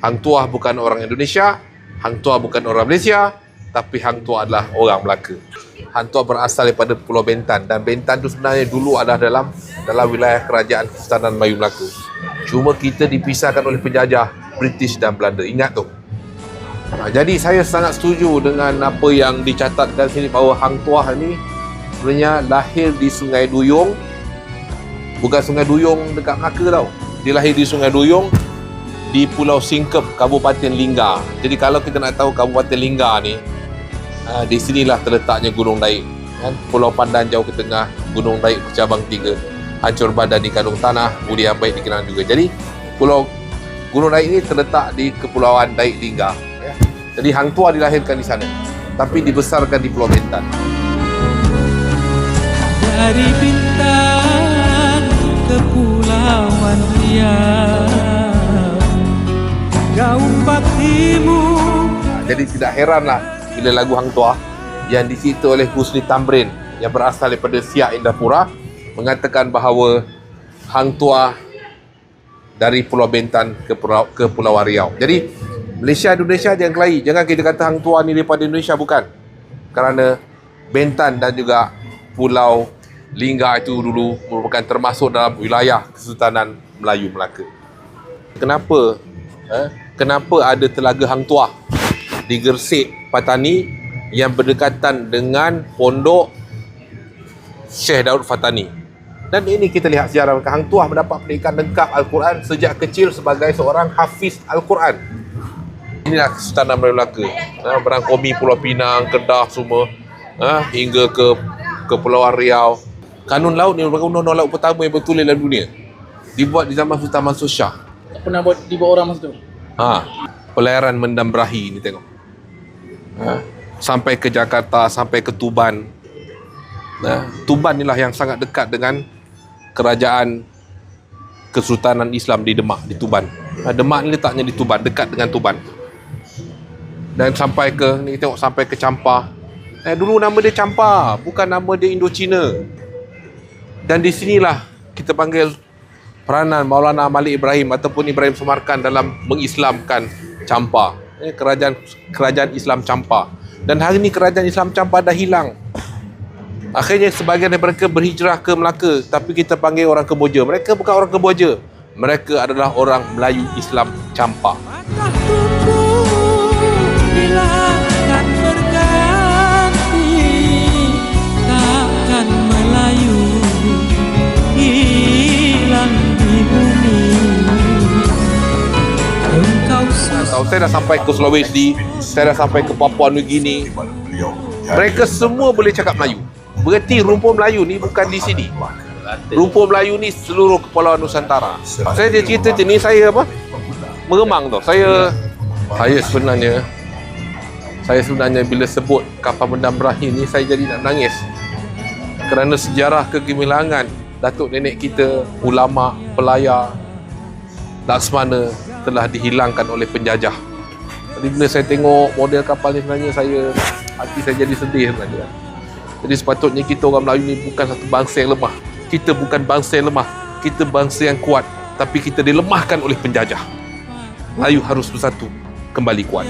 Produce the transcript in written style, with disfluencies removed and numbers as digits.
Hang Tuah bukan orang Indonesia, Hang Tuah bukan orang Malaysia, tapi Hang Tuah adalah orang Melaka. Hang Tuah berasal daripada Pulau Bentan, dan Bentan itu sebenarnya dulu adalah dalam wilayah kerajaan Kesultanan Melayu Melaka. Cuma kita dipisahkan oleh penjajah British dan Belanda. Ingat tu. Jadi saya sangat setuju dengan apa yang dicatatkan sini, bahawa Hang Tuah ni sebenarnya lahir di Sungai Duyung. Bukan Sungai Duyung dekat Melaka tau. Dia lahir di Sungai Duyung di Pulau Singkep, Kabupaten Lingga. Jadi kalau kita nak tahu Kabupaten Lingga ni, di sinilah terletaknya Gunung Daik. Pulau Pandan jauh ke tengah, Gunung Daik bercabang 3. Hancur badan di kandung tanah, budi yang baik dikenal juga. Jadi Gunung Daik ini terletak di Kepulauan Daik Lingga. Jadi Hang Tuah dilahirkan di sana, tapi dibesarkan di Pulau Bentan. Dari Bintan ke Pulauan Riau, Gaumpat Timur. Jadi tidak heranlah bila lagu Hang Tuah yang dicipta oleh Husni Tamrin yang berasal daripada Siak Indapura mengatakan bahawa Hang Tuah dari Pulau Bentan ke Pulau Riau. Jadi Malaysia Indonesia jangan kelahi. Jangan kita kata Hang Tuah ni daripada Indonesia, bukan. Kerana Bentan dan juga Pulau Lingga itu dulu merupakan termasuk dalam wilayah Kesultanan Melayu Melaka. Kenapa ada Telaga Hang Tuah di Gersik, Patani yang berdekatan dengan pondok Syekh Daud Fatani? Dan ini kita lihat sejarah Hang Tuah mendapat pendidikan lengkap Al-Quran sejak kecil sebagai seorang hafiz Al-Quran. Inilah Kesultanan Melayu Melaka, berangkomi Pulau Pinang, Kedah semua, hingga ke Kepulauan Riau. Kanun laut ni merupakan undang-undang laut pertama yang bertulis dalam dunia. Dibuat di zaman Sultan Mansur Shah. Tak pernah dibuat orang masa tu. Pelayaran Mendam Berahi ni tengok. Sampai ke Jakarta, sampai ke Tuban. Tuban inilah yang sangat dekat dengan kerajaan Kesultanan Islam di Demak, di Tuban. Demak ni letaknya di Tuban, dekat dengan Tuban. Dan sampai ke ni tengok, sampai ke Champa. Dulu nama dia Champa, bukan nama dia Indochina. Dan di sinilah kita panggil peranan Maulana Malik Ibrahim ataupun Ibrahim Samarkand dalam mengislamkan Champa. Kerajaan Islam Champa. Dan hari ini kerajaan Islam Champa dah hilang. Akhirnya sebahagian daripada mereka berhijrah ke Melaka, tapi kita panggil orang Kemboja. Mereka bukan orang Kemboja. Mereka adalah orang Melayu Islam Champa. Saya dah sampai ke Sulawesi, saya dah sampai ke Papua Nugini. Mereka semua boleh cakap Melayu. Berarti rumpun Melayu ni bukan di sini. Rumpun Melayu ni seluruh Kepulauan Nusantara. Saya dia cerita ni, saya meremang tau. Saya sebenarnya bila sebut kapal Mendam Berahi ni, saya jadi nak nangis. Kerana sejarah kegemilangan datuk nenek kita, ulama, pelayar Laksmana telah dihilangkan oleh penjajah. Jadi bila saya tengok model kapal ni, sebenarnya hati saya jadi sedih sebenarnya. Jadi sepatutnya kita orang Melayu ni bukan satu bangsa yang lemah. Kita bukan bangsa yang lemah. Kita bangsa yang kuat. Tapi kita dilemahkan oleh penjajah. Melayu harus bersatu, kembali kuat.